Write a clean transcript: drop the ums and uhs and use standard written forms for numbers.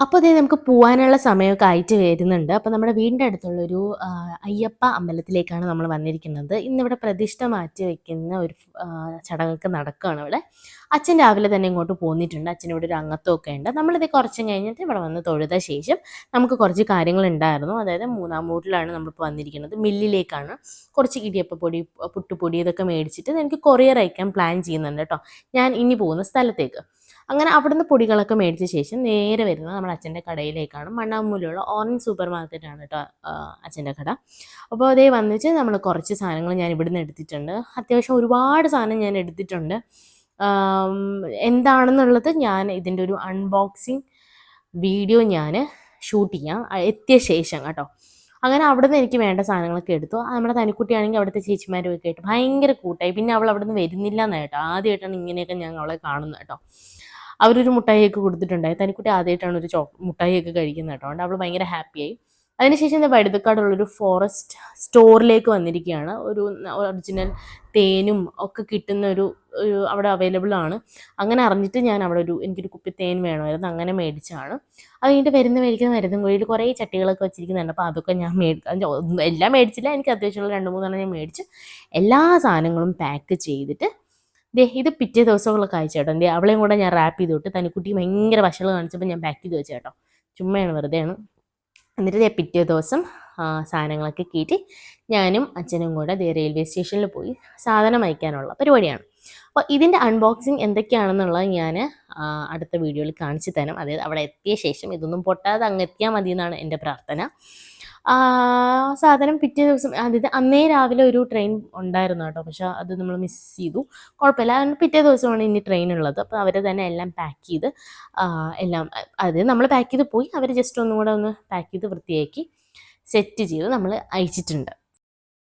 അപ്പോൾ ദേ നമുക്ക് പോവാനുള്ള സമയമൊക്കെ ആയിട്ട് വരുന്നുണ്ട്. അപ്പോൾ നമ്മുടെ വീടിൻ്റെ അടുത്തുള്ളൊരു അയ്യപ്പ അമ്പലത്തിലേക്കാണ് നമ്മൾ വന്നിരിക്കുന്നത്. ഇന്നിവിടെ പ്രതിഷ്ഠ മാറ്റി വയ്ക്കുന്ന ഒരു ചടങ്ങൊക്കെ നടക്കുകയാണ് ഇവിടെ. അച്ഛൻ രാവിലെ തന്നെ ഇങ്ങോട്ട് പോന്നിട്ടുണ്ട്. അച്ഛനിവിടെ ഒരു അംഗത്വമൊക്കെ ഉണ്ട്. നമ്മളിത് കുറച്ചും കഴിഞ്ഞിട്ട് ഇവിടെ വന്ന് തൊഴുത ശേഷം നമുക്ക് കുറച്ച് കാര്യങ്ങളുണ്ടായിരുന്നു. അതായത് 3-ാം മൂട്ടിലാണ് നമ്മളിപ്പോൾ വന്നിരിക്കുന്നത്. മില്ലിലേക്കാണ്. കുറച്ച് ഇടിയപ്പപ്പൊടി, പുട്ടുപൊടി ഇതൊക്കെ മേടിച്ചിട്ട് എനിക്ക് കൊറിയർ അയക്കാൻ പ്ലാൻ ചെയ്യുന്നുണ്ട് കേട്ടോ, ഞാൻ ഇനി പോകുന്ന സ്ഥലത്തേക്ക്. അങ്ങനെ അവിടുന്ന് പൊടികളൊക്കെ മേടിച്ച ശേഷം നേരെ വരുന്നത് നമ്മുടെ അച്ഛൻ്റെ കടയിലേക്കാണ്. മണ്ണാമൂലുള്ള ഓറഞ്ച് സൂപ്പർ മാർക്കറ്റാണ് കേട്ടോ അച്ഛൻ്റെ കട. അപ്പോൾ അതേ വന്നിട്ട് നമ്മൾ കുറച്ച് സാധനങ്ങൾ ഞാൻ ഇവിടുന്ന് എടുത്തിട്ടുണ്ട്. അത്യാവശ്യം ഒരുപാട് സാധനം ഞാൻ എടുത്തിട്ടുണ്ട്. എന്താണെന്നുള്ളത് ഞാൻ ഇതിൻ്റെ ഒരു അൺബോക്സിങ് വീഡിയോ ഞാൻ ഷൂട്ട് ചെയ്യാം എത്തിയ ശേഷം കേട്ടോ. അങ്ങനെ അവിടുന്ന് എനിക്ക് വേണ്ട സാധനങ്ങളൊക്കെ എടുത്തു. നമ്മുടെ തനിക്കുട്ടിയാണെങ്കിൽ അവിടുത്തെ ചേച്ചിമാരൊക്കെ ആയിട്ട് ഭയങ്കര കൂട്ടായി. പിന്നെ അവൾ അവിടുന്ന് വരുന്നില്ല എന്നാണ് കേട്ടോ. ആദ്യമായിട്ടാണ് ഇങ്ങനെയൊക്കെ ഞാൻ അവളെ കാണുന്നത് കേട്ടോ. അവരൊരു മുട്ടായിയൊക്കെ കൊടുത്തിട്ടുണ്ടായി. തനിക്കുട്ടി ആദ്യമായിട്ടാണ് ഒരു മുട്ടായിയൊക്കെ കഴിക്കുന്നത് കേട്ടോ. അതുകൊണ്ട് അവൾ ഭയങ്കര ഹാപ്പിയായി. അതിനുശേഷം ഞാൻ വഴുതക്കാടുള്ളൊരു ഫോറസ്റ്റ് സ്റ്റോറിലേക്ക് വന്നിരിക്കുകയാണ്. ഒരു ഒറിജിനൽ തേനും ഒക്കെ കിട്ടുന്ന ഒരു അവിടെ അവൈലബിൾ ആണ്. അങ്ങനെ അറിഞ്ഞിട്ട് ഞാൻ അവിടെ എനിക്കൊരു കുപ്പി തേൻ വേണമായിരുന്നു, അങ്ങനെ മേടിച്ചാണ്. അത് കഴിഞ്ഞിട്ട് വരുന്ന മരുന്നും കോഴിയിൽ കുറേ ചട്ടികളൊക്കെ വെച്ചിരിക്കുന്നുണ്ട്. അപ്പോൾ അതൊക്കെ ഞാൻ എല്ലാം മേടിച്ചില്ല, എനിക്ക് അത്യാവശ്യമുള്ള 2-3 ഞാൻ മേടിച്ച് എല്ലാ സാധനങ്ങളും പാക്ക് ചെയ്തിട്ട് ഇത് പിറ്റേ ദിവസങ്ങളൊക്കെ അയച്ചു കേട്ടോ. അവളെയും കൂടെ ഞാൻ റാപ്പ് ചെയ്ത് വിട്ട്. തനിക്കുട്ടി ഭയങ്കര വശങ്ങൾ കാണിച്ചപ്പോൾ ഞാൻ പാക്ക് ചെയ്ത് വെച്ചു കേട്ടോ. ചുമ്മയാണ്, വെറുതെയാണ്. എന്നിട്ട് പിറ്റേ ദിവസം സാധനങ്ങളൊക്കെ കയറ്റി ഞാനും അച്ഛനും കൂടെ റെയിൽവേ സ്റ്റേഷനിൽ പോയി സാധനം അയക്കാനുള്ള പരിപാടിയാണ്. അപ്പോൾ ഇതിൻ്റെ അൺബോക്സിങ് എന്തൊക്കെയാണെന്നുള്ളത് ഞാൻ അടുത്ത വീഡിയോയിൽ കാണിച്ചു തരാം. അതായത് അവിടെ എത്തിയ ശേഷം ഇതൊന്നും പൊട്ടാതെ അങ്ങ് എത്തിയാൽ മതി എന്നാണ് എൻ്റെ പ്രാർത്ഥന. സാധനം പിറ്റേ ദിവസം, അതായത് അന്നേ രാവിലെ ഒരു ട്രെയിൻ ഉണ്ടായിരുന്നു കേട്ടോ, പക്ഷെ അത് നമ്മൾ മിസ് ചെയ്തു. കുഴപ്പമില്ല, പിറ്റേ ദിവസമാണ് ഇനി ട്രെയിൻ ഉള്ളത്. അപ്പോൾ അവർ തന്നെ എല്ലാം പാക്ക് ചെയ്ത് എല്ലാം അത് നമ്മൾ പാക്ക് ചെയ്ത് പോയി. അവർ ജസ്റ്റ് ഒന്നും കൂടെ ഒന്ന് പാക്ക് ചെയ്ത് വൃത്തിയാക്കി സെറ്റ് ചെയ്ത് നമ്മൾ അയച്ചിട്ടുണ്ട്.